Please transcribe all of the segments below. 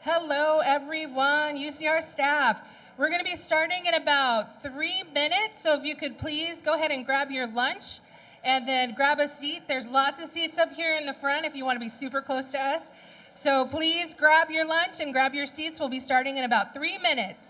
Hello, everyone, UCR staff. We're going to be starting in about 3 minutes, so if you could please go ahead and grab your lunch and then grab a seat. There's lots of seats up here in the front if you want to be super close to us. So please grab your lunch and grab your seats. We'll be starting in about 3 minutes.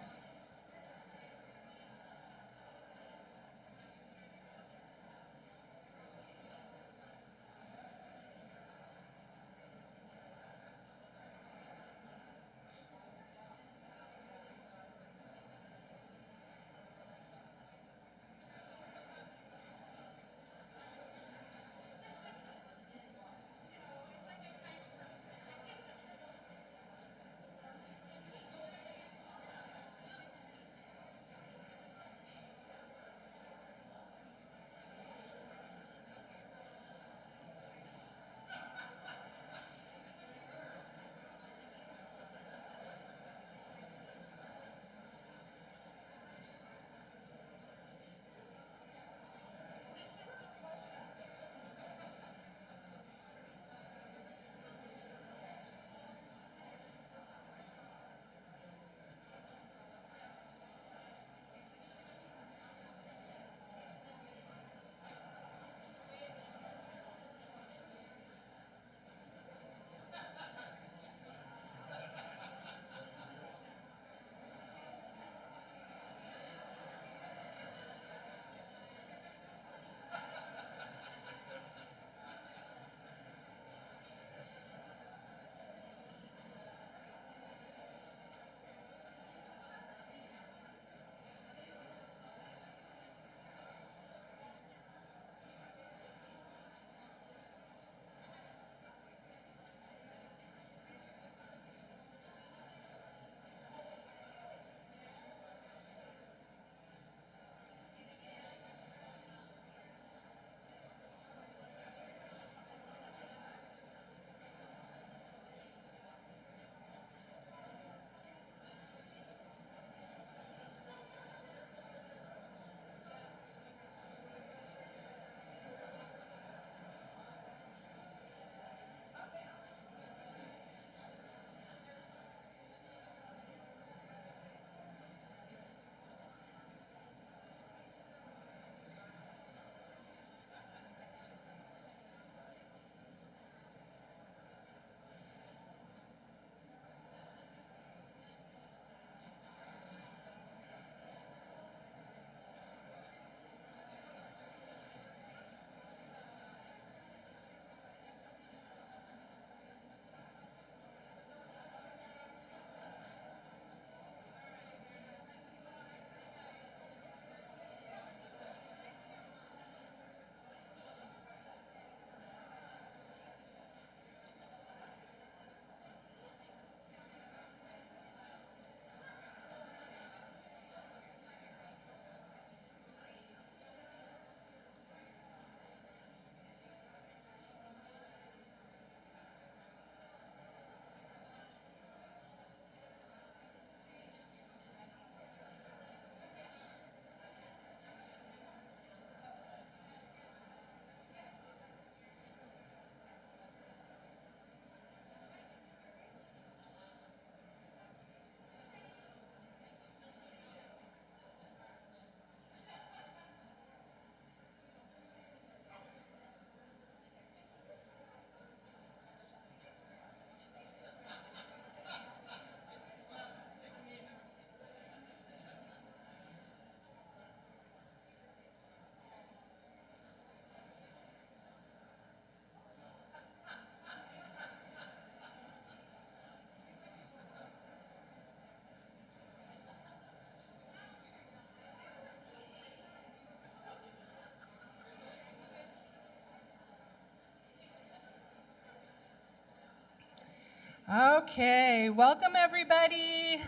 Okay, welcome everybody.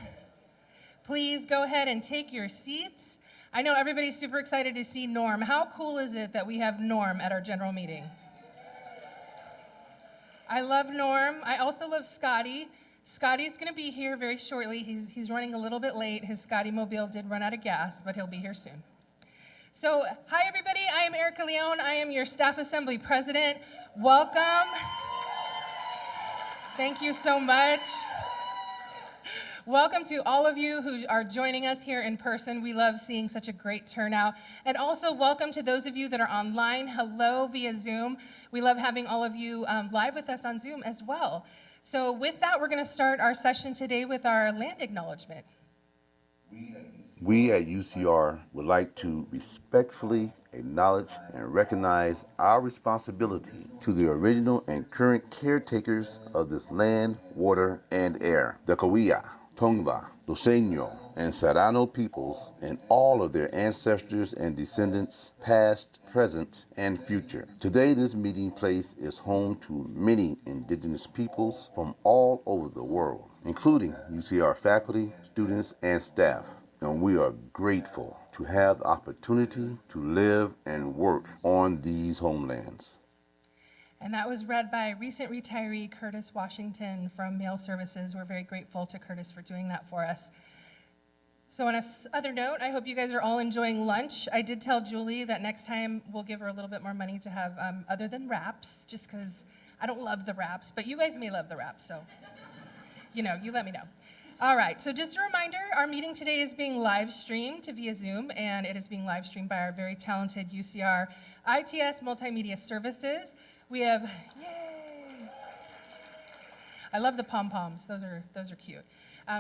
Please go ahead and take your seats. I know everybody's super excited to see Norm. How cool is it that we have Norm at our general meeting? I love Norm. I also love Scotty. Scotty's going to be here very shortly. He's running a little bit late. His Scotty mobile did run out of gas, but he'll be here soon. So, hi everybody. I am Erica Leone. I am your Staff Assembly President. Welcome. Thank you so much. Welcome to all of you who are joining us here in person. We love seeing such a great turnout. And also welcome to those of you that are online. Hello via Zoom. We love having all of you live with us on Zoom as well. So with that, we're going to start our session today with our land acknowledgement. We at UCR would like to respectfully acknowledge and recognize our responsibility to the original and current caretakers of this land, water, and air, the Cahuilla, Tongva, Luiseño, and Serrano peoples, and all of their ancestors and descendants, past, present, and future. Today, this meeting place is home to many indigenous peoples from all over the world, including UCR faculty, students, and staff. And we are grateful to have the opportunity to live and work on these homelands. And that was read by recent retiree Curtis Washington from Mail Services. We're very grateful to Curtis for doing that for us. So on a other note, I hope you guys are all enjoying lunch. I did tell Julie that next time we'll give her a little bit more money to have other than wraps, just because I don't love the wraps, but you guys may love the wraps, so you let me know. All right, so just a reminder, our meeting today is being live streamed via Zoom, and it is being live streamed by our very talented UCR ITS Multimedia Services. We have, yay! I love the pom-poms, those are cute.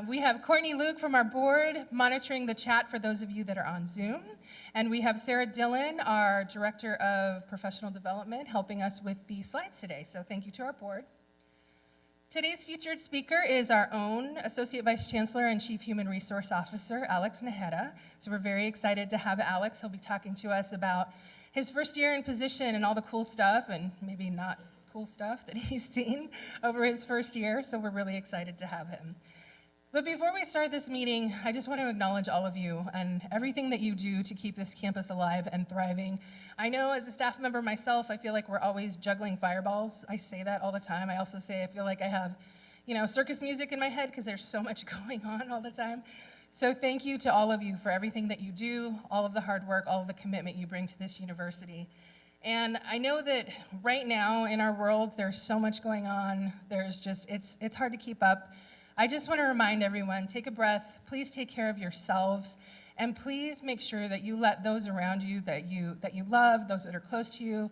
We have Courtney Luke from our board monitoring the chat for those of you that are on Zoom. And we have Sarah Dillon, our Director of Professional Development, helping us with the slides today. So thank you to our board. Today's featured speaker is our own Associate Vice Chancellor and Chief Human Resource Officer, Alex Najera. So we're very excited to have Alex. He'll be talking to us about his first year in position and all the cool stuff, and maybe not cool stuff that he's seen over his first year. So we're really excited to have him. But before we start this meeting, I just want to acknowledge all of you and everything that you do to keep this campus alive and thriving. I know as a staff member myself, I feel like we're always juggling fireballs. I say that all the time. I also say I feel like I have, circus music in my head because there's so much going on all the time. So thank you to all of you for everything that you do, all of the hard work, all of the commitment you bring to this university. And I know that right now in our world, there's so much going on. It's hard to keep up. I just want to remind everyone, take a breath, please take care of yourselves, and please make sure that you let those around you that you love, those that are close to you,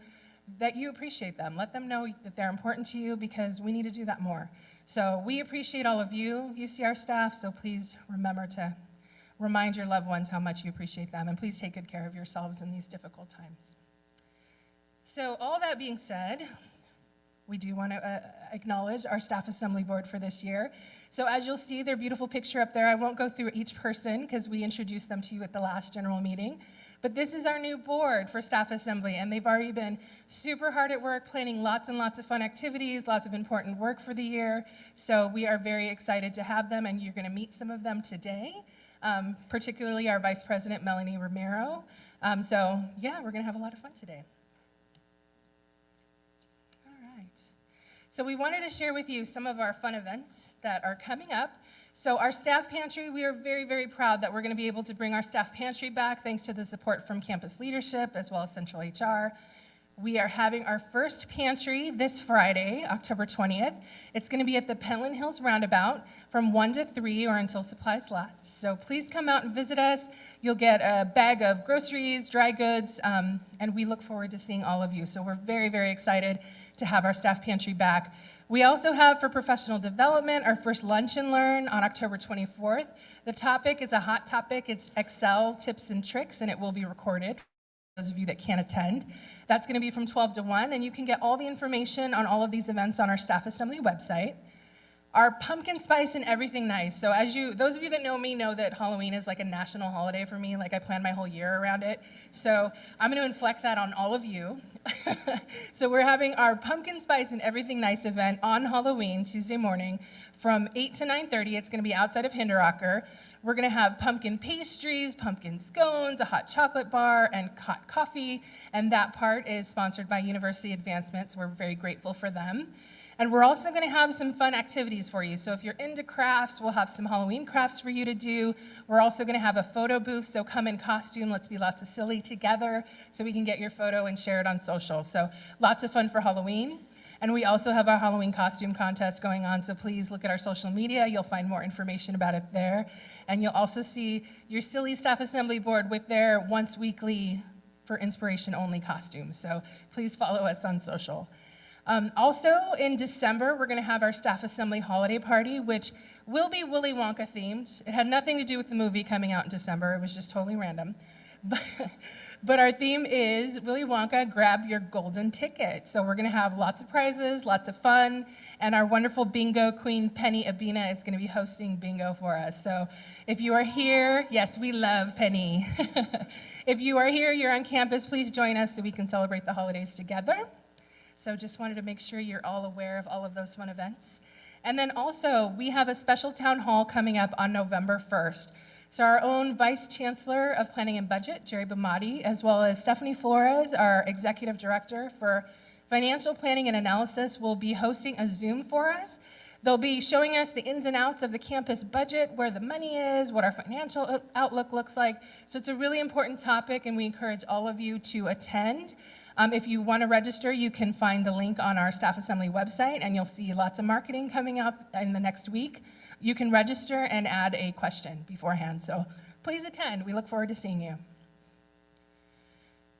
that you appreciate them. Let them know that they're important to you because we need to do that more. So we appreciate all of you, UCR staff, so please remember to remind your loved ones how much you appreciate them, and please take good care of yourselves in these difficult times. So all that being said, we do want to acknowledge our Staff Assembly Board for this year. So as you'll see, their beautiful picture up there, I won't go through each person because we introduced them to you at the last general meeting. But this is our new board for Staff Assembly, and they've already been super hard at work planning lots and lots of fun activities, lots of important work for the year. So we are very excited to have them, and you're going to meet some of them today, particularly our Vice President, Melanie Romero. So yeah, we're going to have a lot of fun today. So we wanted to share with you some of our fun events that are coming up. So our staff pantry, we are very, very proud that we're going to be able to bring our staff pantry back thanks to the support from campus leadership as well as Central HR. We are having our first pantry this Friday, October 20th. It's going to be at the Pentland Hills Roundabout from 1 to 3 or until supplies last. So please come out and visit us. You'll get a bag of groceries, dry goods, and we look forward to seeing all of you. So we're very, very excited to have our staff pantry back. We also have for professional development our first lunch and learn on October 24th. The topic is a hot topic. It's Excel tips and tricks, and it will be recorded for those of you that can't attend. That's going to be from 12 to 1, and you can get all the information on all of these events on our Staff Assembly website. Our pumpkin spice and everything nice. So those of you that know me know that Halloween is like a national holiday for me. Like I plan my whole year around it. So I'm going to inflect that on all of you. So we're having our pumpkin spice and everything nice event on Halloween, Tuesday morning from 8 to 9:30. It's going to be outside of Hinderocker. We're going to have pumpkin pastries, pumpkin scones, a hot chocolate bar, and hot coffee. And that part is sponsored by University Advancement, so we're very grateful for them. And we're also going to have some fun activities for you. So if you're into crafts, we'll have some Halloween crafts for you to do. We're also going to have a photo booth, so come in costume. Let's be lots of silly together so we can get your photo and share it on social. So lots of fun for Halloween. And we also have our Halloween costume contest going on, so please look at our social media. You'll find more information about it there. And you'll also see your silly staff assembly board with their once weekly for inspiration only costumes. So please follow us on social. Also in December, we're going to have our staff assembly holiday party, which will be Willy Wonka themed. It had nothing to do with the movie coming out in December. It was just totally random. But our theme is Willy Wonka, grab your golden ticket. So we're going to have lots of prizes, lots of fun, and our wonderful bingo queen, Penny Abina, is going to be hosting bingo for us. So if you are here, yes, we love Penny. If you are here, you're on campus, please join us so we can celebrate the holidays together. So just wanted to make sure you're all aware of all of those fun events. And then also, we have a special town hall coming up on November 1st. So our own Vice Chancellor of Planning and Budget, Jerry Bomati, as well as Stephanie Flores, our Executive Director for Financial Planning and Analysis, will be hosting a Zoom for us. They'll be showing us the ins and outs of the campus budget, where the money is, what our financial outlook looks like. So it's a really important topic, and we encourage all of you to attend. If you want to register, you can find the link on our Staff Assembly website, and you'll see lots of marketing coming out in the next week. You can register and add a question beforehand, so please attend. We look forward to seeing you.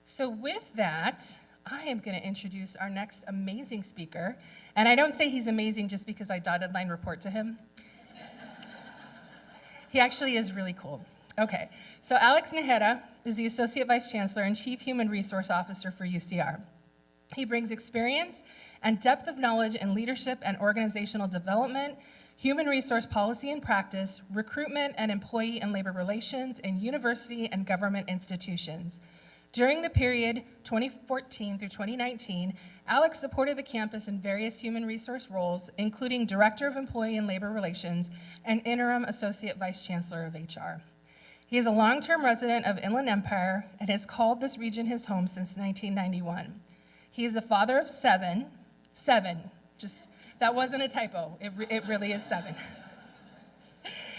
So with that, I am going to introduce our next amazing speaker, and I don't say he's amazing just because I dotted line report to him. He actually is really cool. Okay, so Alex Najera is the Associate Vice Chancellor and Chief Human Resource Officer for UCR. He brings experience and depth of knowledge in leadership and organizational development, human resource policy and practice, recruitment and employee and labor relations in university and government institutions. During the period 2014 through 2019, Alex supported the campus in various human resource roles, including Director of Employee and Labor Relations and Interim Associate Vice Chancellor of HR. He is a long-term resident of Inland Empire and has called this region his home since 1991. He is a father of seven, just, that wasn't a typo, it really is 7.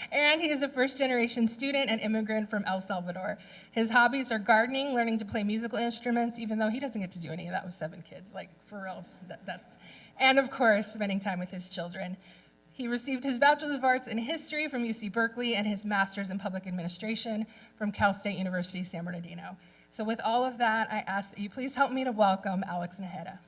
And he is a first-generation student and immigrant from El Salvador. His hobbies are gardening, learning to play musical instruments, even though he doesn't get to do any of that with 7 kids, like for real. And of course, spending time with his children. He received his Bachelor's of Arts in History from UC Berkeley and his Master's in Public Administration from Cal State University, San Bernardino. So with all of that, I ask that you please help me to welcome Alex Najera.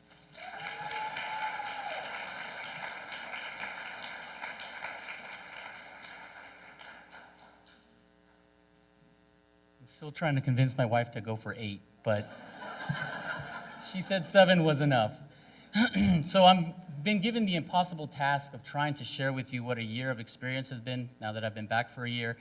I'm still trying to convince my wife to go for 8, but she said 7 was enough. So I'm been given the impossible task of trying to share with you what a year of experience has been, now that I've been back for a year,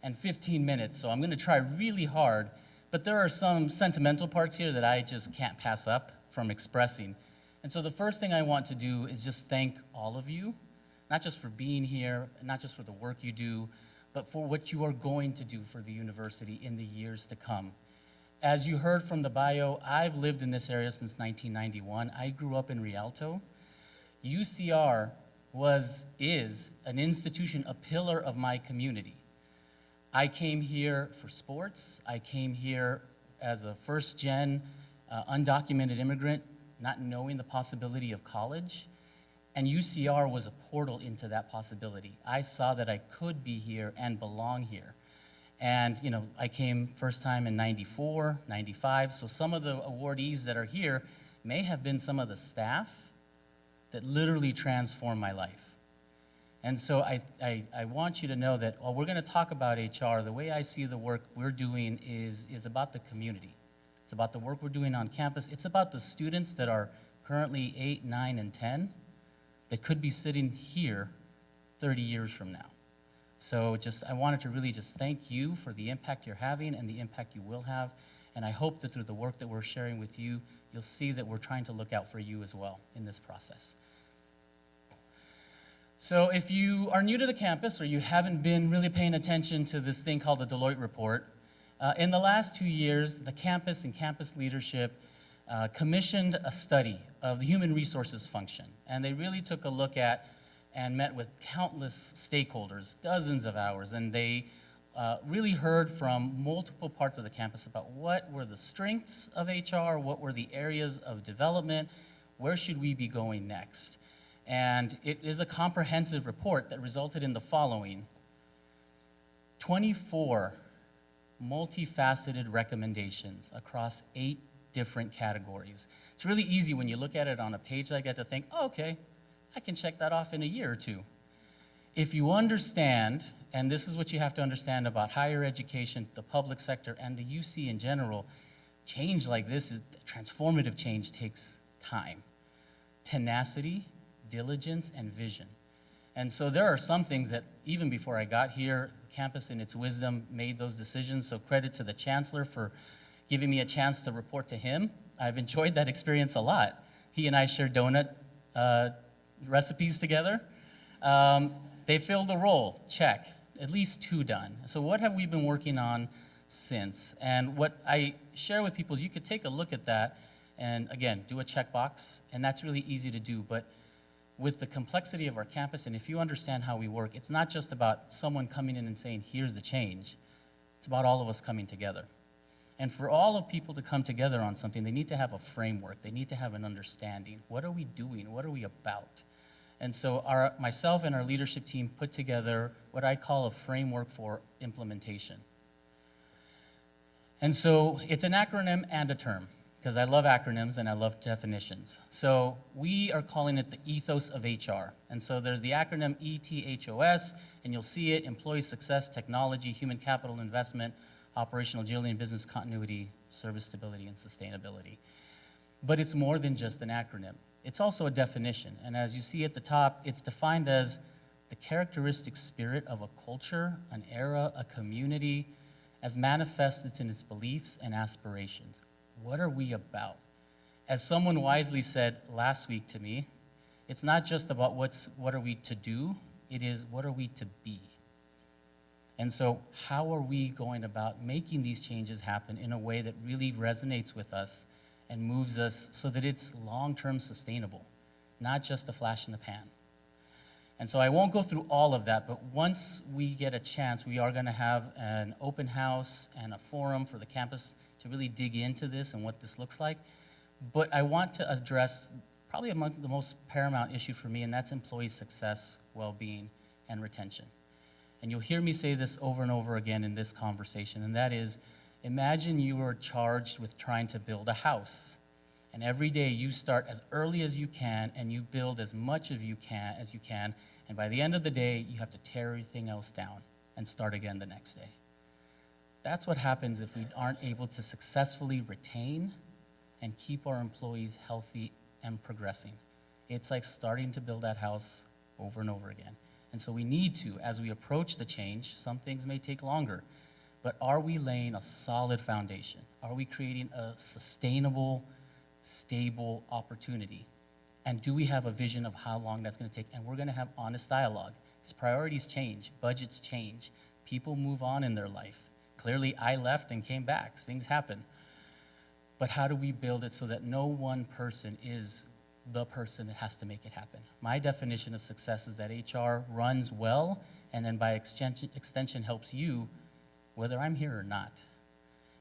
and 15 minutes. So I'm going to try really hard, but there are some sentimental parts here that I just can't pass up from expressing. And so the first thing I want to do is just thank all of you, not just for being here, not just for the work you do, but for what you are going to do for the university in the years to come. As you heard from the bio, I've lived in this area since 1991. I grew up in Rialto. UCR is an institution, a pillar of my community. I came here for sports. I came here as a first-gen undocumented immigrant, not knowing the possibility of college. And UCR was a portal into that possibility. I saw that I could be here and belong here. And I came first time in 94, 95, so some of the awardees that are here may have been some of the staff that literally transformed my life. And so I want you to know that while we're going to talk about HR, the way I see the work we're doing is about the community. It's about the work we're doing on campus. It's about the students that are currently 8, 9, and 10 that could be sitting here 30 years from now. So I wanted to really just thank you for the impact you're having and the impact you will have. And I hope that through the work that we're sharing with you, you'll see that we're trying to look out for you as well in this process. So if you are new to the campus or you haven't been really paying attention to this thing called the Deloitte Report, in the last 2 years, the campus and campus leadership commissioned a study of the human resources function. And they really took a look at and met with countless stakeholders, dozens of hours, and they really heard from multiple parts of the campus about what were the strengths of HR, what were the areas of development, Where should we be going next? And it is a comprehensive report that resulted in the following: 24 multifaceted recommendations across 8 different categories. It's really easy when you look at it on a page like that to think, oh, okay, I can check that off in a year or two. If you understand, and this is what you have to understand about higher education, the public sector, and the UC in general, change like this, transformative change takes time, tenacity, diligence, and vision. And so there are some things that even before I got here, campus in its wisdom made those decisions. So credit to the Chancellor for giving me a chance to report to him. I've enjoyed that experience a lot. He and I share donut recipes together. They filled a role, check, at least 2 done. So what have we been working on since? And what I share with people is you could take a look at that and, again, do a checkbox, and that's really easy to do. But with the complexity of our campus, and if you understand how we work, it's not just about someone coming in and saying, here's the change. It's about all of us coming together. And for all of people to come together on something, they need to have a framework. They need to have an understanding. What are we doing? What are we about? And so myself and our leadership team put together what I call a framework for implementation. And so it's an acronym and a term, because I love acronyms and I love definitions. So we are calling it the ethos of HR. And so there's the acronym ETHOS, and you'll see it: employee success, technology, human capital investment, operational agility and business continuity, service stability, and sustainability. But it's more than just an acronym. It's also a definition. And as you see at the top, it's defined as the characteristic spirit of a culture, an era, a community, as manifested in its beliefs and aspirations. What are we about? As someone wisely said last week to me, it's not just about what are we to do, it is what are we to be. And so how are we going about making these changes happen in a way that really resonates with us and moves us so that it's long-term sustainable, not just a flash in the pan? And so I won't go through all of that, but once we get a chance, we are going to have an open house and a forum for the campus to really dig into this and what this looks like. But I want to address probably among the most paramount issue for me, and that's employee success, well-being, and retention. And you'll hear me say this over and over again in this conversation, and that is, imagine you are charged with trying to build a house. And every day you start as early as you can, and you build as much as you can, and by the end of the day, you have to tear everything else down and start again the next day. That's what happens if we aren't able to successfully retain and keep our employees healthy and progressing. It's like starting to build that house over and over again. And so we need to, as we approach the change, some things may take longer, but are we laying a solid foundation? Are we creating a sustainable, stable opportunity? And do we have a vision of how long that's going to take? And we're going to have honest dialogue. Because priorities change, budgets change, people move on in their life. Clearly, I left and came back. Things happen. But how do we build it so that no one person is the person that has to make it happen? My definition of success is that HR runs well, and then by extension helps you, whether I'm here or not.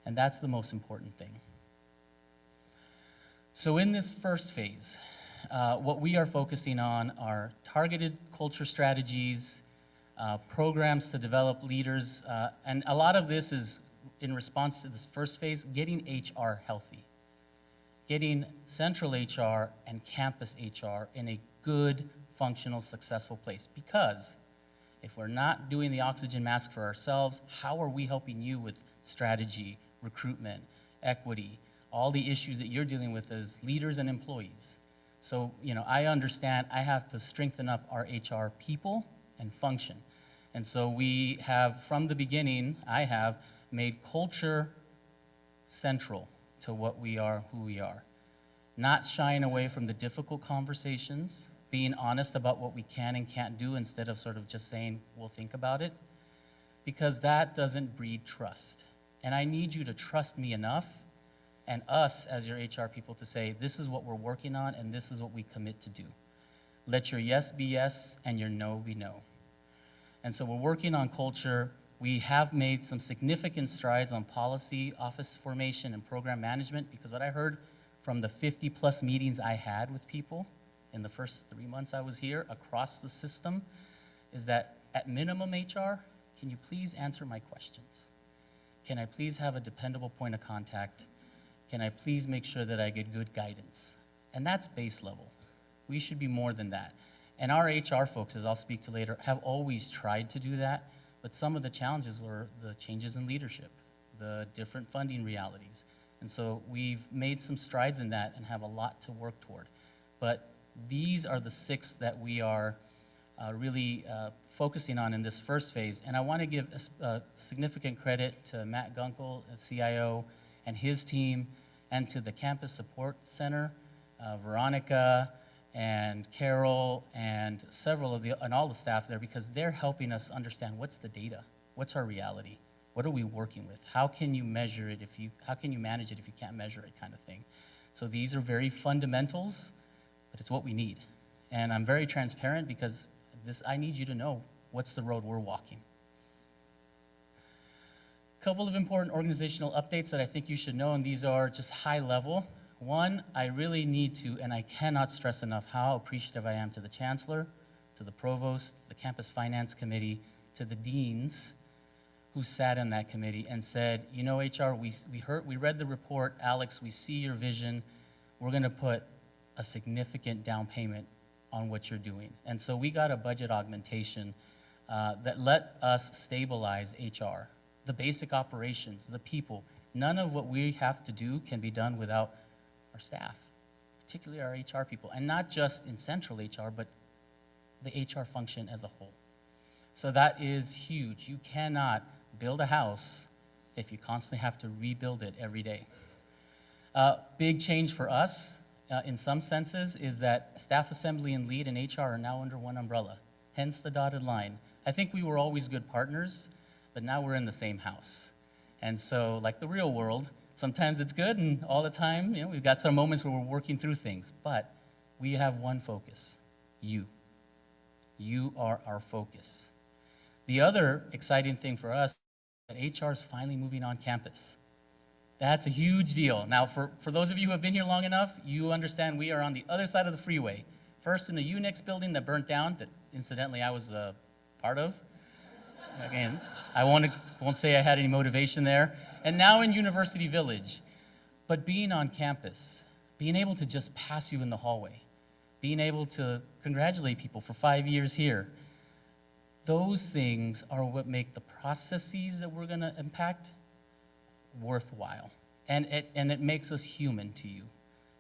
And that's the most important thing. So in this first phase, what we are focusing on are targeted culture strategies, programs to develop leaders, and a lot of this is in response to this first phase, getting HR healthy, getting central HR and campus HR in a good, functional, successful place. Because if we're not doing the oxygen mask for ourselves, how are we helping you with strategy, recruitment, equity, all the issues that you're dealing with as leaders and employees? So, I understand I have to strengthen up our HR people and function. And so we have, from the beginning, I have made culture central to what we are, who we are. Not shying away from the difficult conversations, being honest about what we can and can't do instead of sort of just saying, we'll think about it, because that doesn't breed trust. And I need you to trust me enough and us as your HR people to say, this is what we're working on and this is what we commit to do. Let your yes be yes and your no be no. And so we're working on culture. We have made some significant strides on policy, office formation, and program management, because what I heard from the 50+ meetings I had with people in the first 3 months I was here across the system is that at minimum, HR, can you please answer my questions? Can I please have a dependable point of contact? Can I please make sure that I get good guidance? And that's base level. We should be more than that. And our HR folks, as I'll speak to later, have always tried to do that, but some of the challenges were the changes in leadership, the different funding realities. And so we've made some strides in that and have a lot to work toward. But these are the 6 that we are really focusing on in this first phase. And I want to give significant credit to Matt Gunkel, the CIO, and his team, and to the Campus Support Center, Veronica and Carol, and all the staff there, because they're helping us understand what's the data, what's our reality, what are we working with, how can you measure it how can you manage it if you can't measure it, kind of thing. So these are very fundamentals, but it's what we need. And I'm very transparent because I need you to know what's the road we're walking. A couple of important organizational updates that I think you should know, and these are just high level. One, I really need to, and I cannot stress enough how appreciative I am to the Chancellor, to the Provost, the Campus Finance Committee, to the deans who sat in that committee and said, you know, HR, we read the report, Alex, we see your vision, we're gonna put a significant down payment on what you're doing. And so we got a budget augmentation that let us stabilize HR, the basic operations, the people. None of what we have to do can be done without our staff, particularly our HR people, and not just in central HR, but the HR function as a whole. So that is huge. You cannot build a house if you constantly have to rebuild it every day. Big change for us, in some senses, is that staff assembly and lead and HR are now under one umbrella, hence the dotted line. I think we were always good partners, but now we're in the same house. And so, like the real world, sometimes it's good, and all the time, you know, we've got some moments where we're working through things, but we have one focus, you. You are our focus. The other exciting thing for us is that HR is finally moving on campus. That's a huge deal. Now, for those of you who have been here long enough, you understand we are on the other side of the freeway. First in the Unix building that burnt down, that incidentally I was a part of. Again, I won't say I had any motivation there. And now in University Village. But being on campus, being able to just pass you in the hallway, being able to congratulate people for 5 years here, those things are what make the processes that we're gonna impact worthwhile. And it makes us human to you,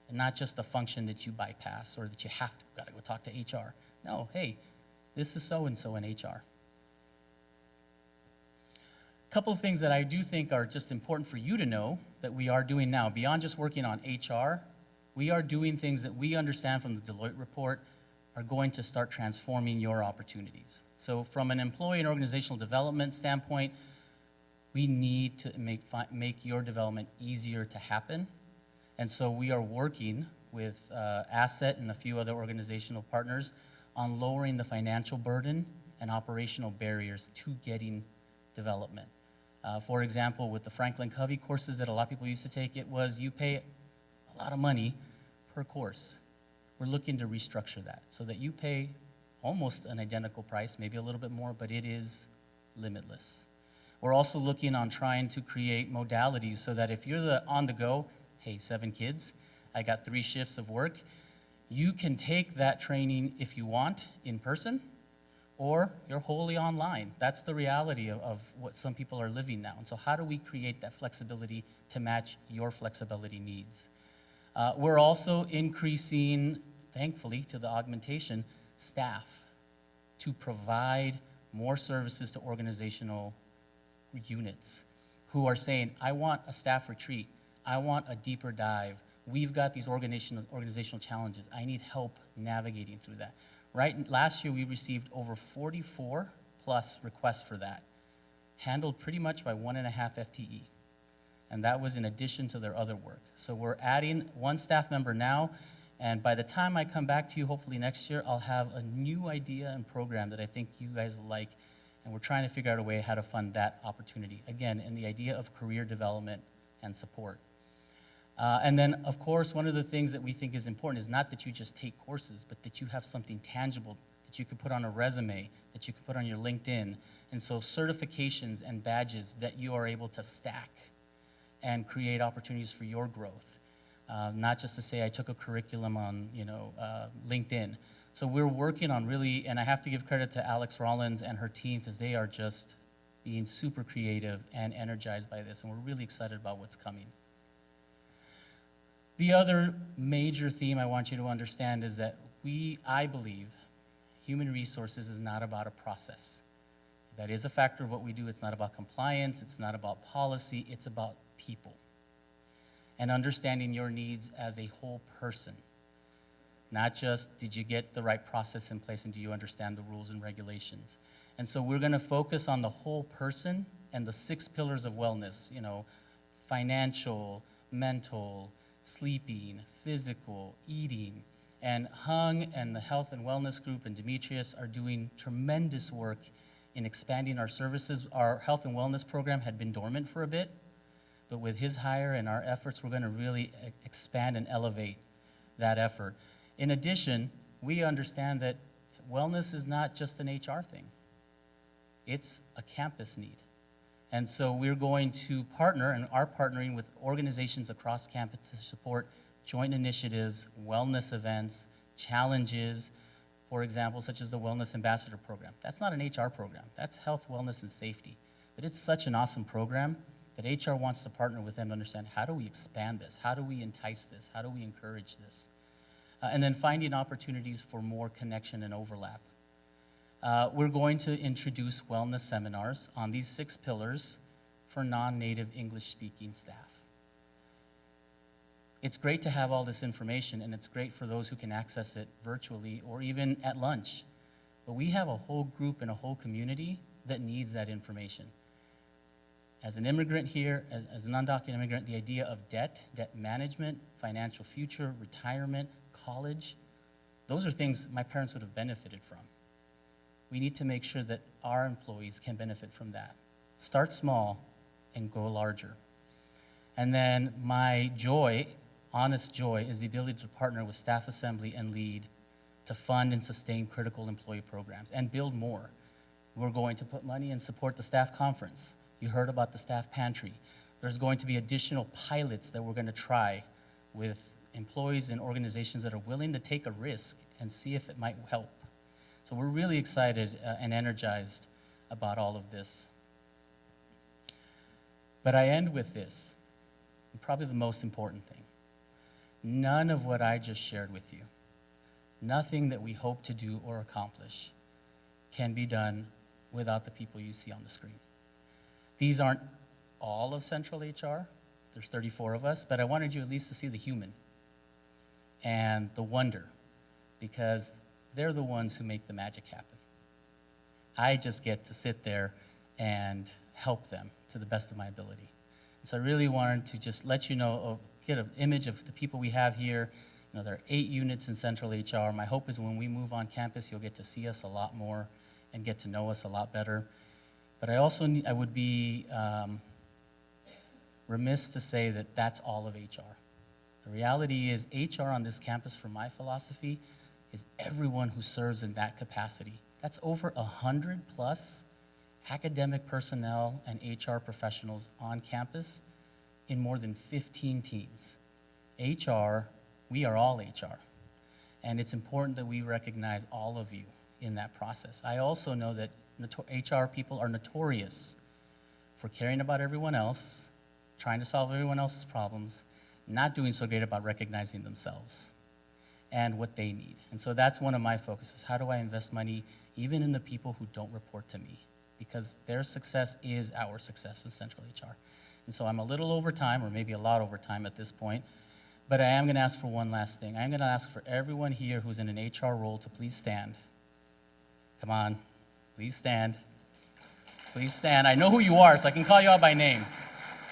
and not just a function that you bypass or that you gotta go talk to HR. No, hey, this is so-and-so in HR. Couple of things that I do think are just important for you to know that we are doing now. Beyond just working on HR, we are doing things that we understand from the Deloitte report are going to start transforming your opportunities. So from an employee and organizational development standpoint, we need to make your development easier to happen. And so we are working with Asset and a few other organizational partners on lowering the financial burden and operational barriers to getting development. For example, with the Franklin Covey courses that a lot of people used to take, it was you pay a lot of money per course. We're looking to restructure that so that you pay almost an identical price, maybe a little bit more, but it is limitless. We're also looking on trying to create modalities so that if you're on the go, hey, 7 kids, I got 3 shifts of work, you can take that training if you want in person, or you're wholly online. That's the reality of what some people are living now. And so how do we create that flexibility to match your flexibility needs? We're also increasing, thankfully, to the augmentation, staff to provide more services to organizational units who are saying, I want a staff retreat. I want a deeper dive. We've got these organizational challenges. I need help navigating through that. Right, last year we received over 44 plus requests for that, handled pretty much by 1.5 FTE. And that was in addition to their other work. So we're adding 1 staff member now, and by the time I come back to you, hopefully next year, I'll have a new idea and program that I think you guys will like, and we're trying to figure out a way how to fund that opportunity. Again, in the idea of career development and support. And then, of course, one of the things that we think is important is not that you just take courses, but that you have something tangible that you could put on a resume, that you could put on your LinkedIn. And so certifications and badges that you are able to stack and create opportunities for your growth. Not just to say I took a curriculum on LinkedIn. So we're working on really, and I have to give credit to Alex Rollins and her team because they are just being super creative and energized by this, and we're really excited about what's coming. The other major theme I want you to understand is that I believe, human resources is not about a process. That is a factor of what we do. It's not about compliance. It's not about policy. It's about people and understanding your needs as a whole person. Not just did you get the right process in place and do you understand the rules and regulations. And so we're going to focus on the whole person and the 6 pillars of wellness, financial, mental, sleeping, physical, eating. And Hung and the Health and Wellness Group and Demetrius are doing tremendous work in expanding our services. Our health and wellness program had been dormant for a bit, but with his hire and our efforts, we're going to really expand and elevate that effort. In addition, we understand that wellness is not just an HR thing. It's a campus need. And so we're going to partner and are partnering with organizations across campus to support joint initiatives, wellness events, challenges, for example, such as the Wellness Ambassador Program. That's not an HR program. That's health, wellness, and safety. But it's such an awesome program that HR wants to partner with them to understand how do we expand this? How do we entice this? How do we encourage this? And then finding opportunities for more connection and overlap. We're going to introduce wellness seminars on these 6 pillars for non-native English-speaking staff. It's great to have all this information, and it's great for those who can access it virtually or even at lunch. But we have a whole group and a whole community that needs that information. As an immigrant here, as an undocumented immigrant, the idea of debt management, financial future, retirement, college, those are things my parents would have benefited from. We need to make sure that our employees can benefit from that. Start small and go larger. And then my joy, honest joy, is the ability to partner with Staff Assembly and LEAD to fund and sustain critical employee programs and build more. We're going to put money and support the staff conference. You heard about the staff pantry. There's going to be additional pilots that we're going to try with employees and organizations that are willing to take a risk and see if it might help. So we're really excited and energized about all of this. But I end with this, and probably the most important thing. None of what I just shared with you, nothing that we hope to do or accomplish can be done without the people you see on the screen. These aren't all of Central HR. There's 34 of us, but I wanted you at least to see the human and the wonder, because they're the ones who make the magic happen. I just get to sit there and help them to the best of my ability. And so I really wanted to just let you know, get an image of the people we have here. There are 8 units in Central HR. My hope is when we move on campus, you'll get to see us a lot more and get to know us a lot better. But I would be remiss to say that that's all of HR. The reality is HR on this campus, for my philosophy, is everyone who serves in that capacity. That's over 100 plus academic personnel and HR professionals on campus in more than 15 teams. HR, we are all HR. And it's important that we recognize all of you in that process. I also know that HR people are notorious for caring about everyone else, trying to solve everyone else's problems, not doing so great about recognizing themselves and what they need. And so that's one of my focuses. How do I invest money even in the people who don't report to me? Because their success is our success in Central HR. And so I'm a little over time, or maybe a lot over time at this point, but I am going to ask for one last thing. I'm going to ask for everyone here who's in an HR role to please stand. Come on, please stand. Please stand. I know who you are, so I can call you out by name.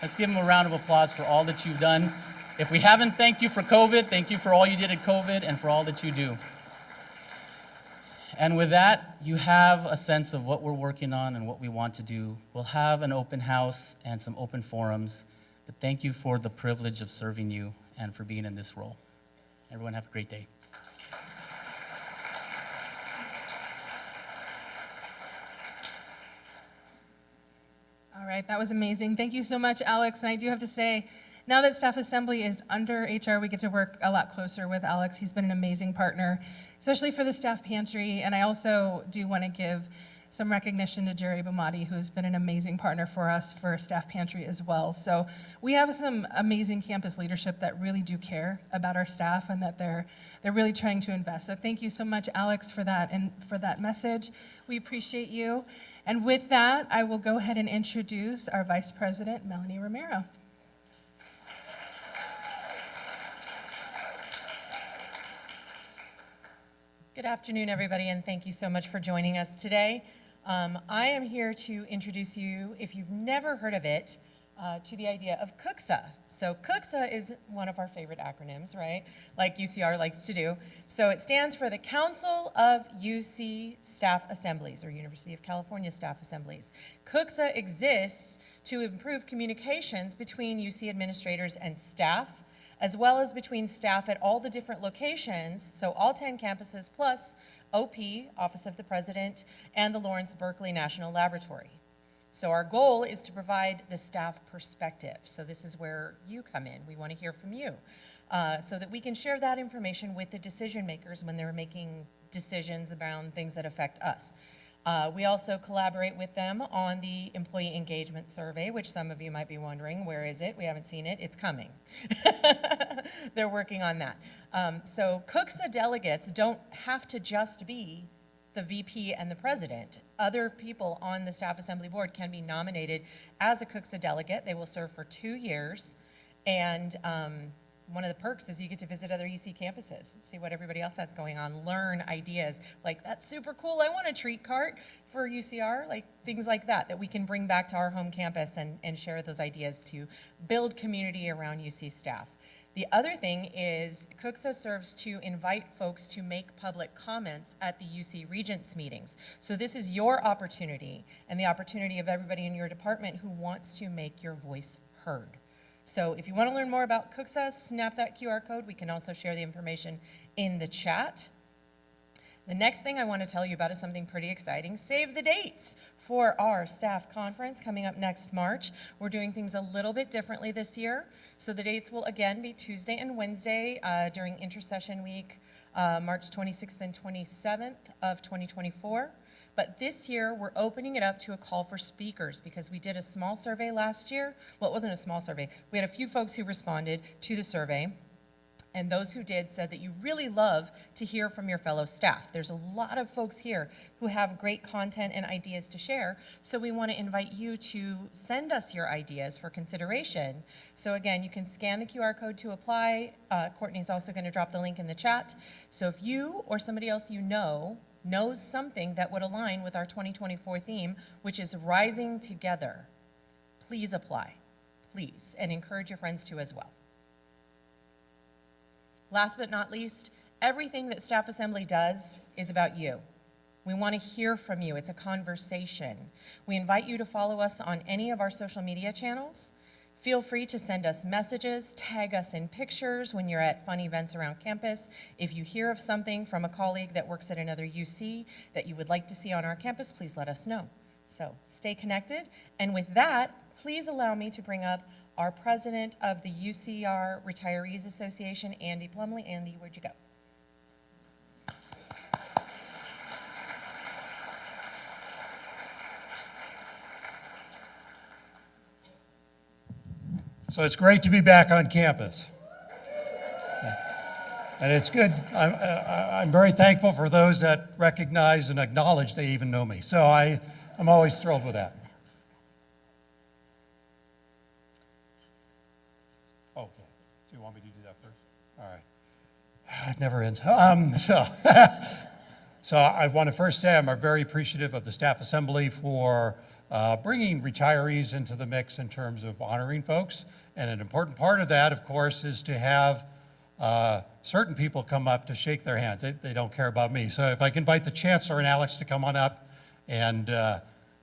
Let's give them a round of applause for all that you've done. If we haven't thanked you for COVID, thank you for all you did at COVID and for all that you do. And with that, you have a sense of what we're working on and what we want to do. We'll have an open house and some open forums. but thank you for the privilege of serving you and for being in this role. Everyone have a great day. All right, that was amazing. Thank you so much, Alex. And I do have to say, now that Staff Assembly is under HR, we get to work a lot closer with Alex. He's been an amazing partner, especially for the staff pantry. And I also do want to give some recognition to Jerry Bomati, who has been an amazing partner for us for staff pantry as well. So we have some amazing campus leadership that really do care about our staff and that they're really trying to invest. So thank you so much, Alex, for that and for that message. We appreciate you. And with that, I will go ahead and introduce our Vice President, Melanie Romero. Good afternoon, everybody, and thank you so much for joining us today. I am here to introduce you, if you've never heard of it, to the idea of CHRO. So CHRO is one of our favorite acronyms, right? Like UCR likes to do. So it stands for the Council of UC Staff Assemblies, or University of California Staff Assemblies. CHRO exists to improve communications between UC administrators and staff, as well as between staff at all the different locations, so all 10 campuses, plus OP, Office of the President, and the Lawrence Berkeley National Laboratory. So our goal is to provide the staff perspective. So this is where you come in. We want to hear from you so that we can share that information with the decision makers when they're making decisions around things that affect us. We also collaborate with them on the employee engagement survey, which some of you might be wondering, where is it? We haven't seen it. It's coming. They're working on that. So CHRO delegates don't have to just be the VP and the president. Other people on the Staff Assembly Board can be nominated as a CHRO delegate. They will serve for 2 years. And one of the perks is you get to visit other UC campuses, see what everybody else has going on, learn ideas. Like, that's super cool. I want a treat cart for UCR, like things like that we can bring back to our home campus and share those ideas to build community around UC staff. The other thing is CHRO serves to invite folks to make public comments at the UC Regents meetings. So this is your opportunity and the opportunity of everybody in your department who wants to make your voice heard. So if you want to learn more about CHRO, snap that QR code. We can also share the information in the chat. The next thing I want to tell you about is something pretty exciting. Save the dates for our staff conference coming up next March. We're doing things a little bit differently this year. So the dates will again be Tuesday and Wednesday during intercession week, March 26th and 27th of 2024. But this year, we're opening it up to a call for speakers because we did a small survey last year. Well, it wasn't a small survey. We had a few folks who responded to the survey. And those who did said that you really love to hear from your fellow staff. There's a lot of folks here who have great content and ideas to share. So we want to invite you to send us your ideas for consideration. So again, you can scan the QR code to apply. Courtney's also going to drop the link in the chat. So if you or somebody else you know knows something that would align with our 2024 theme, which is Rising Together, please apply, please, and encourage your friends to as well. Last but not least, everything that Staff Assembly does is about you. We want to hear from you. It's a conversation. We invite you to follow us on any of our social media channels. Feel free to send us messages, tag us in pictures when you're at fun events around campus. If you hear of something from a colleague that works at another UC that you would like to see on our campus, please let us know. So stay connected. And with that, please allow me to bring up our president of the UCR Retirees Association, Andy Plumley. Andy, where'd you go? So it's great to be back on campus. And it's good. I'm very thankful for those that recognize and acknowledge they even know me. So I'm always thrilled with that. Okay. Do you want me to do that first? All right. It never ends. So I want to first say I'm very appreciative of the Staff Assembly for bringing retirees into the mix in terms of honoring folks. And an important part of that, of course, is to have certain people come up to shake their hands. They don't care about me. So if I can invite the Chancellor and Alex to come on up and to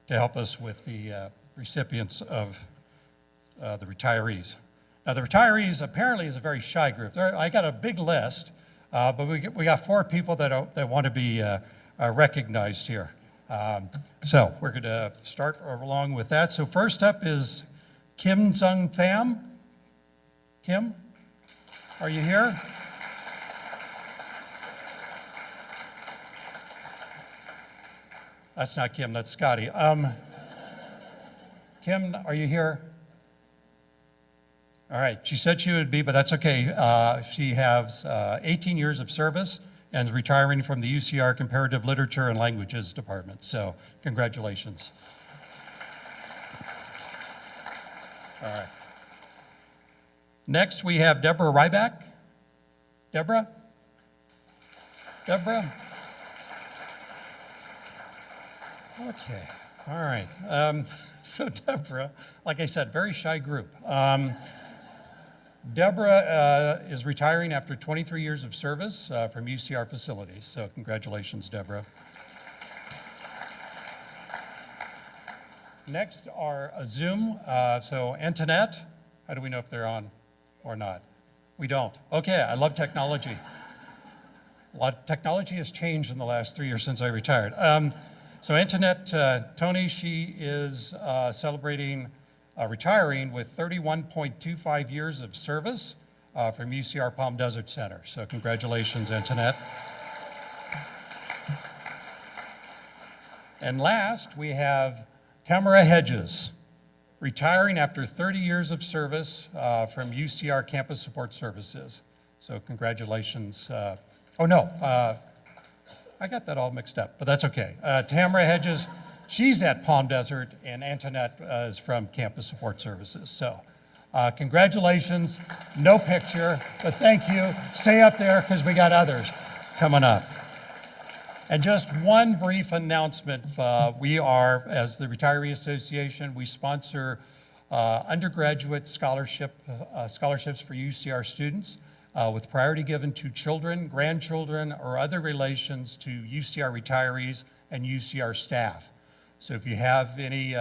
help us with the recipients of the retirees. Now, the retirees apparently is a very shy group. I got a big list, but we got 4 people that want to be recognized here. So we're going to start along with that. So first up is Kim Zung Pham. Kim, are you here? That's not Kim, that's Scotty. Kim, are you here? All right, she said she would be, but that's okay. She has 18 years of service and is retiring from the UCR Comparative Literature and Languages Department. So congratulations. All right. Next, we have Deborah Ryback. Deborah? Deborah? Okay, all right. So Deborah, like I said, very shy group. Deborah is retiring after 23 years of service from UCR facilities. So congratulations, Deborah. Next are Zoom. So Antoinette, how do we know if they're on or not? We don't. Okay, I love technology. A lot of technology has changed in the last 3 years since I retired. So Antoinette Tony, she is retiring with 31.25 years of service from UCR Palm Desert Center. So congratulations, Antoinette. And last, we have Tamara Hedges, retiring after 30 years of service from UCR Campus Support Services. So congratulations. I got that all mixed up, but that's okay. Tamara Hedges, she's at Palm Desert, and Antoinette is from Campus Support Services. So congratulations, no picture, but thank you. Stay up there because we got others coming up. And just one brief announcement. We are, as the Retiree Association, we sponsor undergraduate scholarships for UCR students. With priority given to children, grandchildren, or other relations to UCR retirees and UCR staff. So if you have any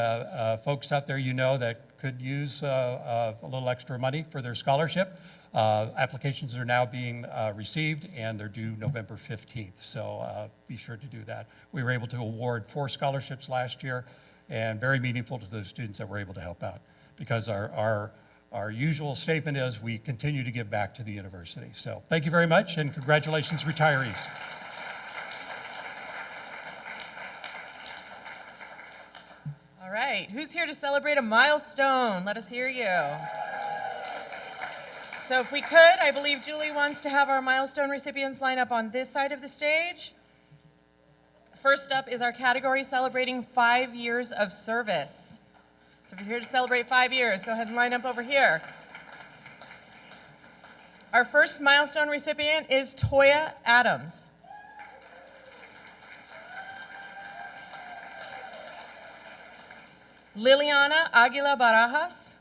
folks out there you know that could use a little extra money for their scholarship, applications are now being received and they're due November 15th. So be sure to do that. We were able to award 4 scholarships last year and very meaningful to those students that we're able to help out because our usual statement is we continue to give back to the university. So thank you very much and congratulations, retirees. All right, who's here to celebrate a milestone? Let us hear you. So if we could, I believe Julie wants to have our milestone recipients line up on this side of the stage. First up is our category celebrating 5 years of service. So if you're here to celebrate 5 years, go ahead and line up over here. Our first milestone recipient is Toya Adams. Liliana Aguila Barajas.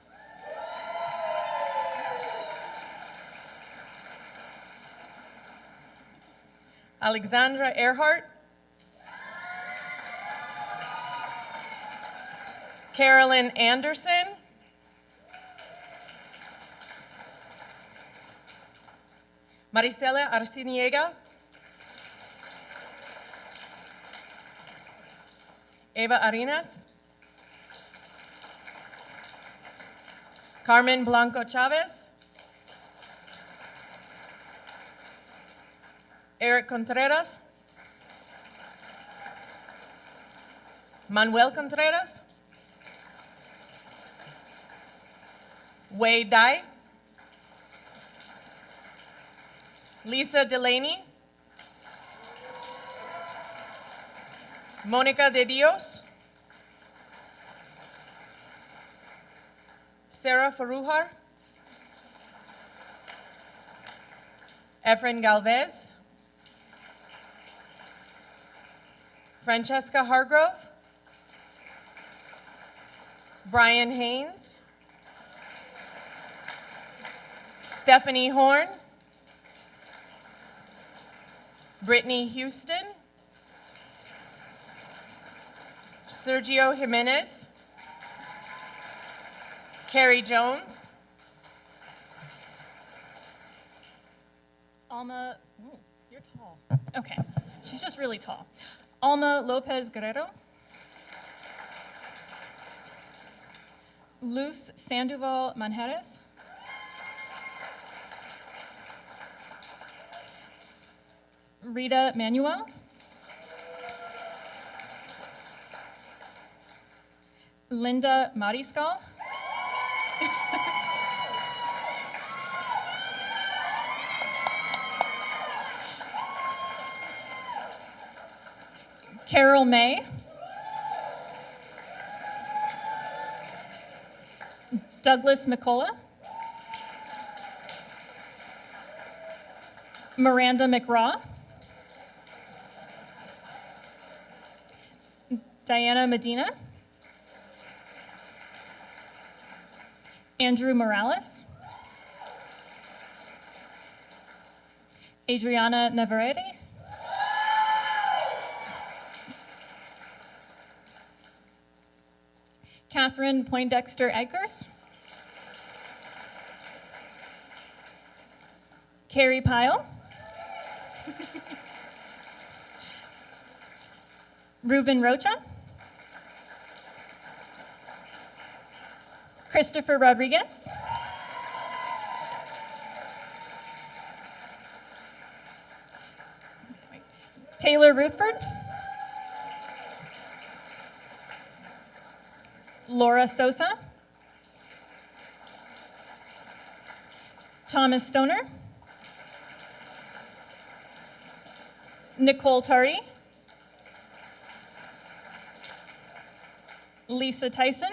Alexandra Earhart. Carolyn Anderson. Marisela Arciniega. Eva Arenas. Carmen Blanco Chavez. Eric Contreras. Manuel Contreras. Wei Dai. Lisa Delaney. Monica de Dios. Sarah Farujar. Efren Galvez. Francesca Hargrove. Brian Haynes. Stephanie Horn. Brittany Houston. Sergio Jimenez. Carrie Jones. Alma, ooh, you're tall. Okay, she's just really tall. Alma Lopez Guerrero. Luz Sandoval Manjares. Rita Manuel. Linda Mariscal. Carol May. Douglas McCullough. Miranda McRaw. Diana Medina. Andrew Morales. Adriana Navarrete. Catherine Poindexter Eggers. Carrie Pyle. Ruben Rocha. Christopher Rodriguez. Taylor Ruthford. Laura Sosa. Thomas Stoner. Nicole Tari. Lisa Tyson.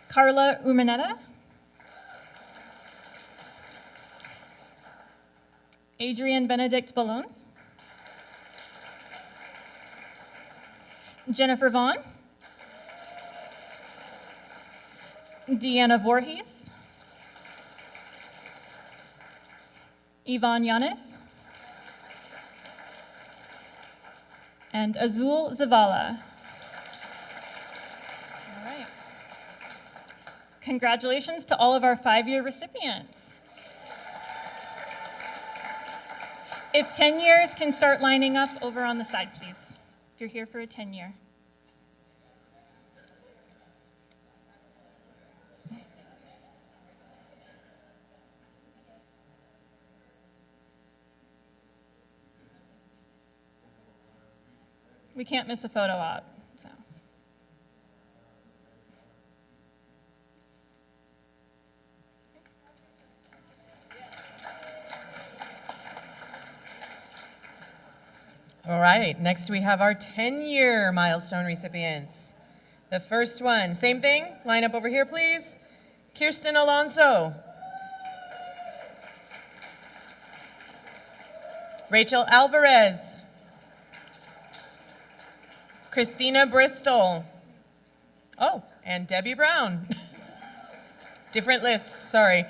Carla Umanetta. Adrian Benedict Ballones. Jennifer Vaughn. Deanna Voorhees. Yvonne Yanis. And Azul Zavala. All right. Congratulations to all of our 5-year recipients. If 10 years can start lining up over on the side, please. If you're here for a 10-year. We can't miss a photo op, so. All right, next we have our 10-year milestone recipients. The first one, same thing, line up over here, please. Kirsten Alonso. Rachel Alvarez. Christina Bristol. Oh, and Debbie Brown. Different lists, sorry.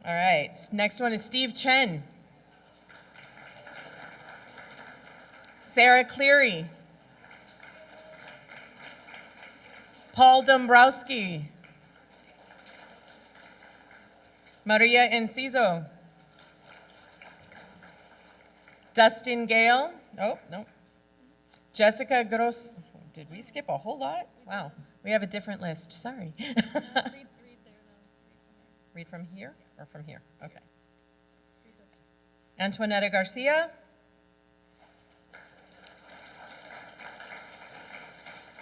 All right, next one is Steve Chen. Sarah Cleary. Paul Dombrowski. Maria Enciso. Dustin Gale. Oh, no. Jessica Gross. Did we skip a whole lot? Wow, we have a different list, sorry. Read from here or from here? Okay. Antoinetta Garcia.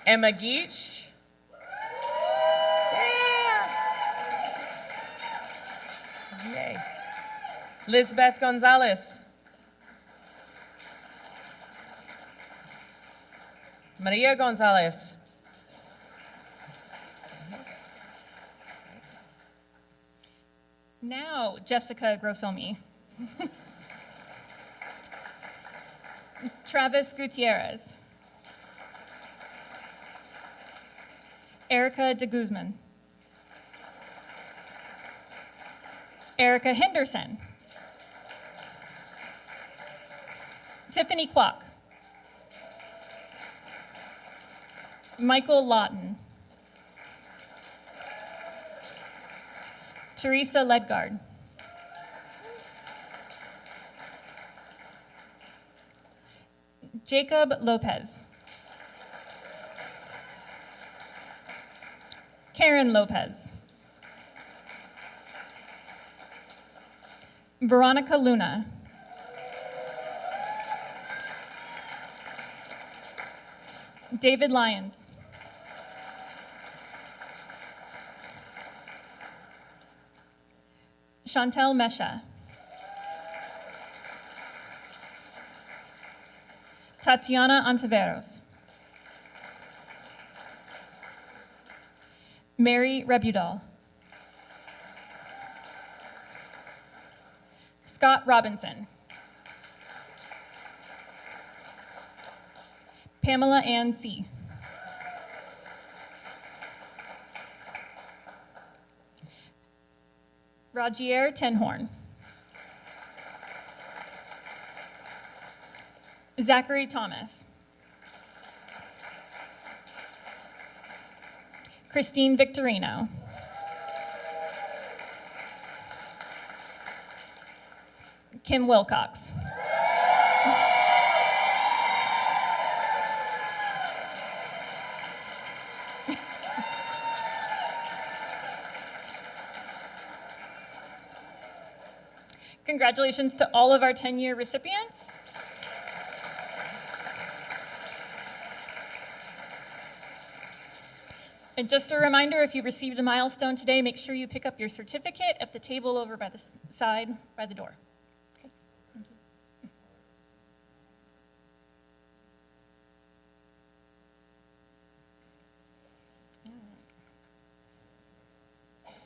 Emma Geach. Yeah. Yay. Lisbeth Gonzalez. Maria Gonzalez. Now, Jessica Grossomi. Travis Gutierrez. Erica de Guzman. Erica Henderson. Tiffany Kwok. Michael Lawton. Teresa Ledgard. Jacob Lopez. Karen Lopez. Veronica Luna. David Lyons. Chantel Mesha. Tatiana Ontiveros. Mary Rebudal. Scott Robinson. Pamela Ann C. Rogier Tenhorn. Zachary Thomas. Christine Victorino. Kim Wilcox. Congratulations to all of our 10-year recipients. And just a reminder, if you received a milestone today, make sure you pick up your certificate at the table over by the side by the door. Okay, thank you.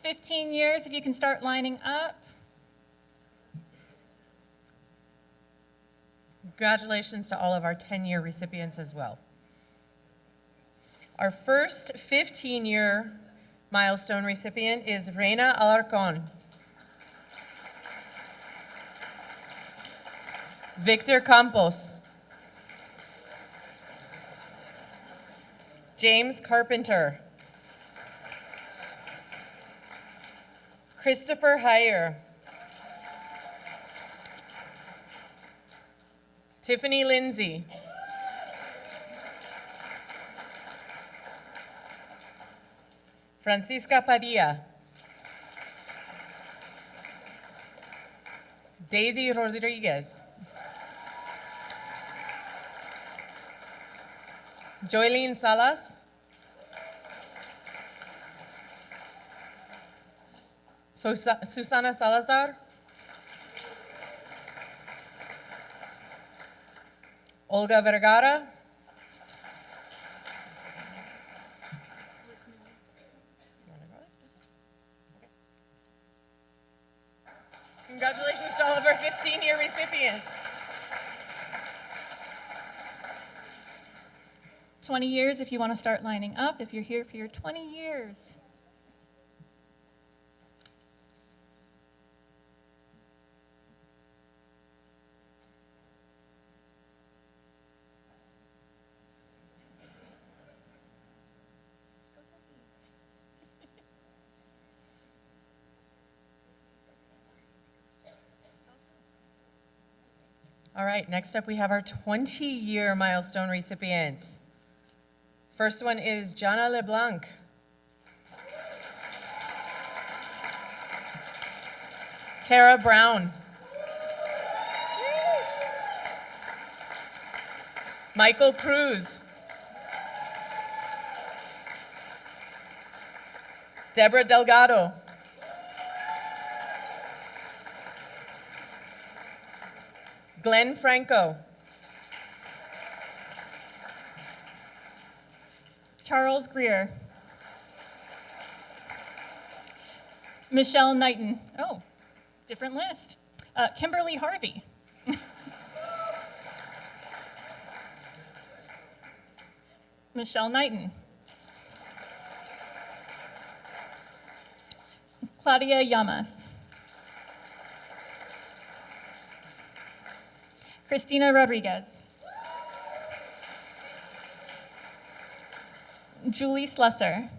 15 years, if you can start lining up. Congratulations to all of our 10-year recipients as well. Our first 15-year milestone recipient is Reina Alarcon. Victor Campos. James Carpenter. Christopher Heyer. Tiffany Lindsay. Francisca Padilla. Daisy Rodriguez. Joylene Salas. Susana Salazar. Olga Vergara. Congratulations to all of our 15-year recipients. 20 years if you want to start lining up, if you're here for your 20 years. All right, next up we have our 20-year milestone recipients. First one is Jana LeBlanc. Tara Brown. Michael Cruz. Deborah Delgado. Glenn Franco. Charles Greer. Michelle Knighton. Oh, different list. Kimberly Harvey. Michelle Knighton. Claudia Llamas. Christina Rodriguez. Julie Slusser.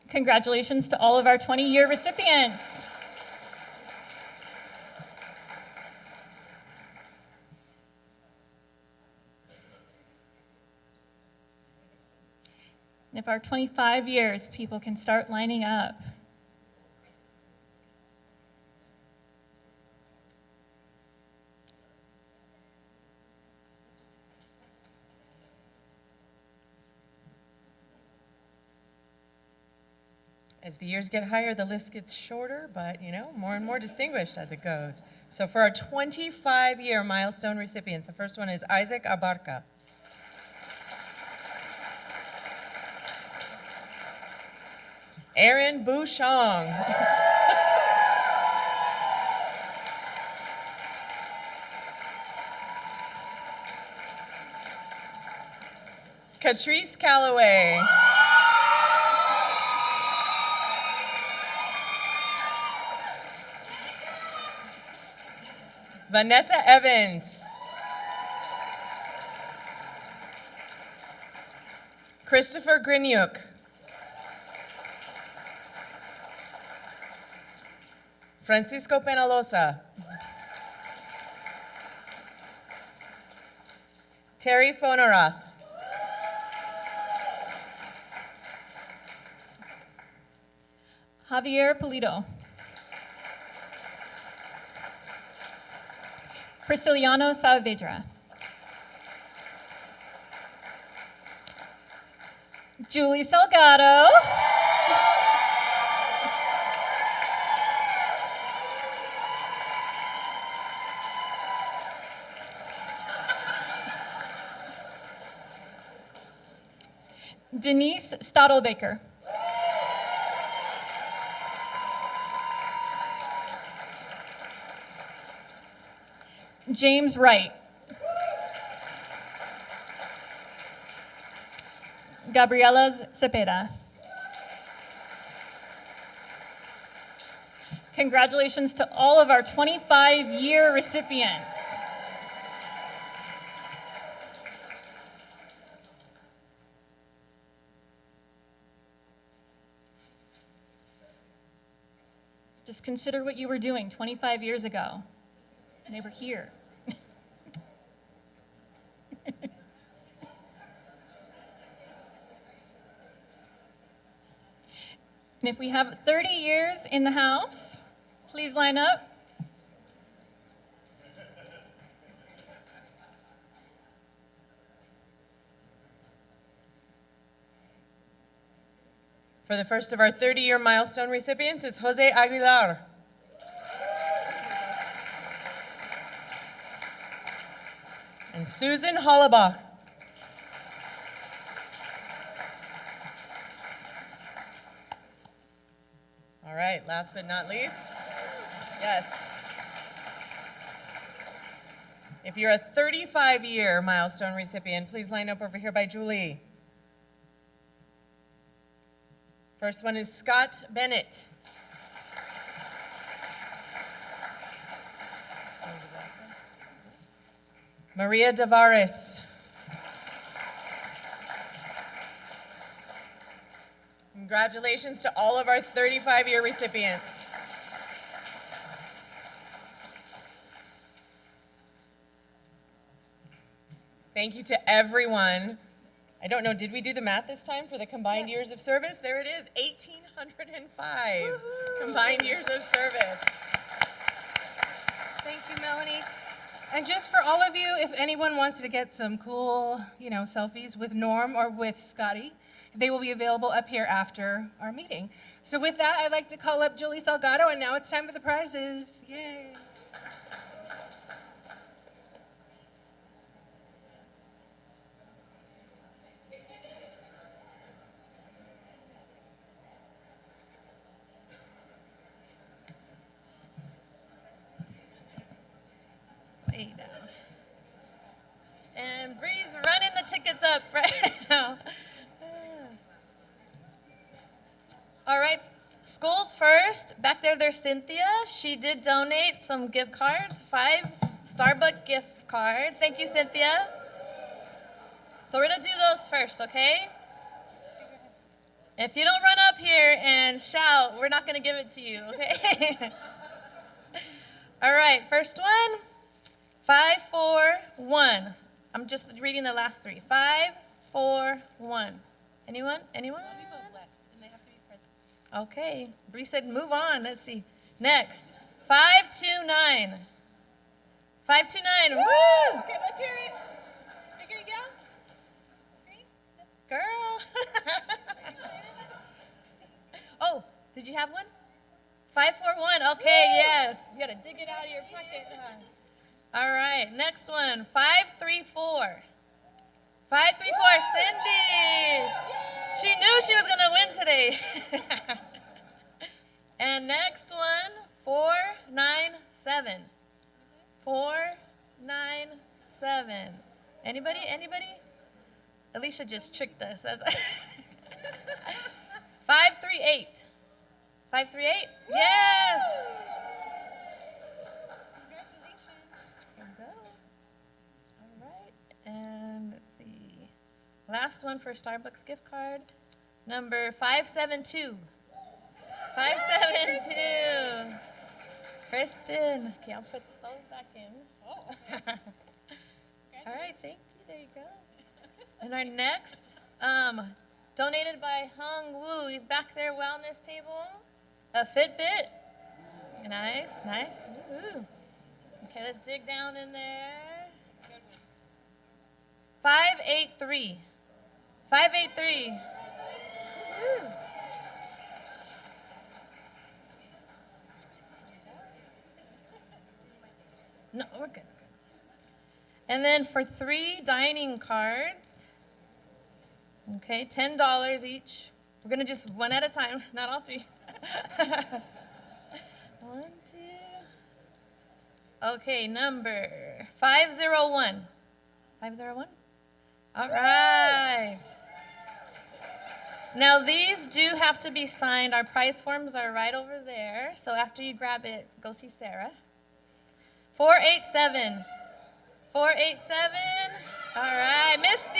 Congratulations to all of our 20-year recipients. And if our 25 years, people can start lining up. As the years get higher, the list gets shorter, but more and more distinguished as it goes. So for our 25-year milestone recipients, the first one is Isaac Abarca. Aaron Bouchong. Catrice Calloway. Vanessa Evans. Christopher Grinyuk. Francisco Penalosa. Terry Fonorath. Javier Polito. Prisciliano Saavedra. Julie Salgado. Denise Stadelbaker. James Wright. Gabriela Cepeda. Congratulations to all of our 25-year recipients. Just consider what you were doing 25 years ago. And they were here. And if we have 30 years in the house, please line up. For the first of our 30-year milestone recipients is Jose Aguilar. And Susan Hollabach. All right, last but not least, yes. If you're a 35-year milestone recipient, please line up over here by Julie. First one is Scott Bennett. Maria Tavares. Congratulations to all of our 35-year recipients. Thank you to everyone. I don't know, did we do the math this time for the combined years of service? There it is, 1,805 Woo-hoo. Combined years of service. Thank you, Melanie. And just for all of you, if anyone wants to get some cool, selfies with Norm or with Scotty, they will be available up here after our meeting. So with that, I'd like to call up Julie Salgado, and now it's time for the prizes. Yay. Way down. And Bree's running the tickets up right now. All right, schools first. Back there's Cynthia. She did donate some gift cards, 5 Starbucks gift cards. Thank you, Cynthia. So we're gonna do those first, okay? If you don't run up here and shout, we're not gonna give it to you, okay? All right, first one. 5, 4, 1. I'm just reading the last three. 5, 4, 1. Anyone? Anyone? Okay. Bree said move on. Let's see. Next. 5, 2, 9. 5, 2, 9. Woo! Okay, let's hear it. Take it again. Girl. Oh, did you have one? 5, 4, 1. Okay, yes. You gotta dig it out of your pocket. All right, next one. 5, 3, 4. 5, 3, 4. Cindy. She knew she was gonna win today. And next one. 4, 9, 7. 4, 9, 7. Anybody? Anybody? Alicia just tricked us. 5, 3, 8. 5, 3, 8? Yes! Congratulations. Here we go. All right. And let's see. Last one for Starbucks gift card. Number 572. 572. Kristen. Okay, I'll put those back in. Oh. All right, thank you. There you go. And our next, donated by Hung Woo. He's back there, wellness table. A Fitbit. Nice, nice. Ooh. Okay, let's dig down in there. 583. 583. Woo. No, we're good. And then for 3 dining cards, okay, $10 each. We're gonna just one at a time, not all 3. 1, 2. Okay, number 501. 501? All right. Now these do have to be signed. Our prize forms are right over there. So after you grab it, go see Sarah. 487. 487. All right, Misty.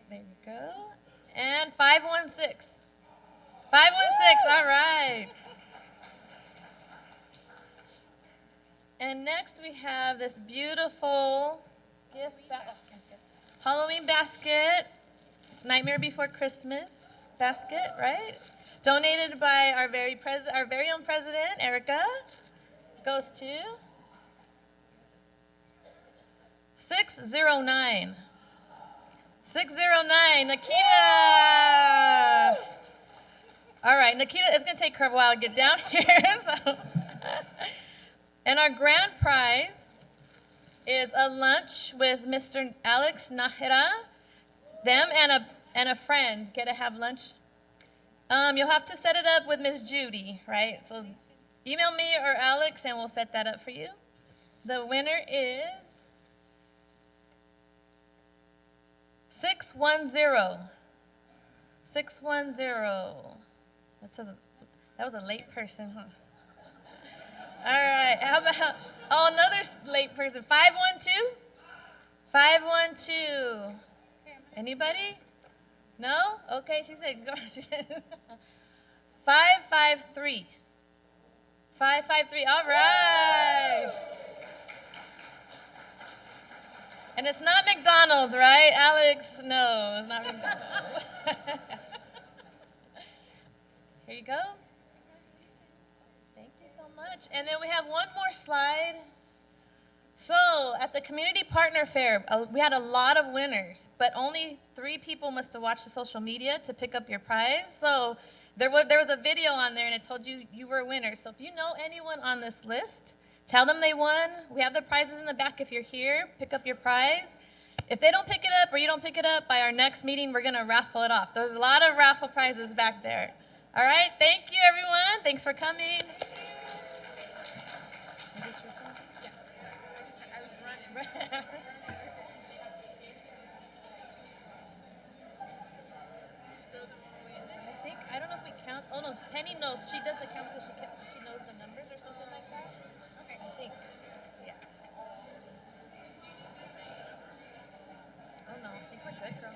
There you go. And 516. 516. All right. And next we have this beautiful Halloween basket, Nightmare Before Christmas basket, right? Donated by our very own president, Erica. Goes to 609. 609, Nikita. All right, Nikita, it's gonna take her a while to get down here. So. And our grand prize is a lunch with Mr. Alex Najera. Them and a friend get to have lunch. You'll have to set it up with Miss Judy, right? So email me or Alex and we'll set that up for you. The winner is 610. 610. That was a late person, huh? All right, how about, another late person, 512? 512. Anybody? No? Okay, she said, go. She said 553. 553, all right. And it's not McDonald's, right, Alex? No, it's not McDonald's. Here you go. Thank you so much. And then we have one more slide. So at the Community Partner Fair, we had a lot of winners, but only 3 people must have watched the social media to pick up your prize. So there was a video on there and it told you you were a winner. So if you know anyone on this list, tell them they won. We have the prizes in the back if you're here. Pick up your prize. If they don't pick it up or you don't pick it up, by our next meeting, we're going to raffle it off. There's a lot of raffle prizes back there. All right, thank you, everyone. Thanks for coming. I don't know if we count. Oh no, Penny knows. She does the count because she knows the numbers or something like that. Okay. I think. Yeah. we're good, girl.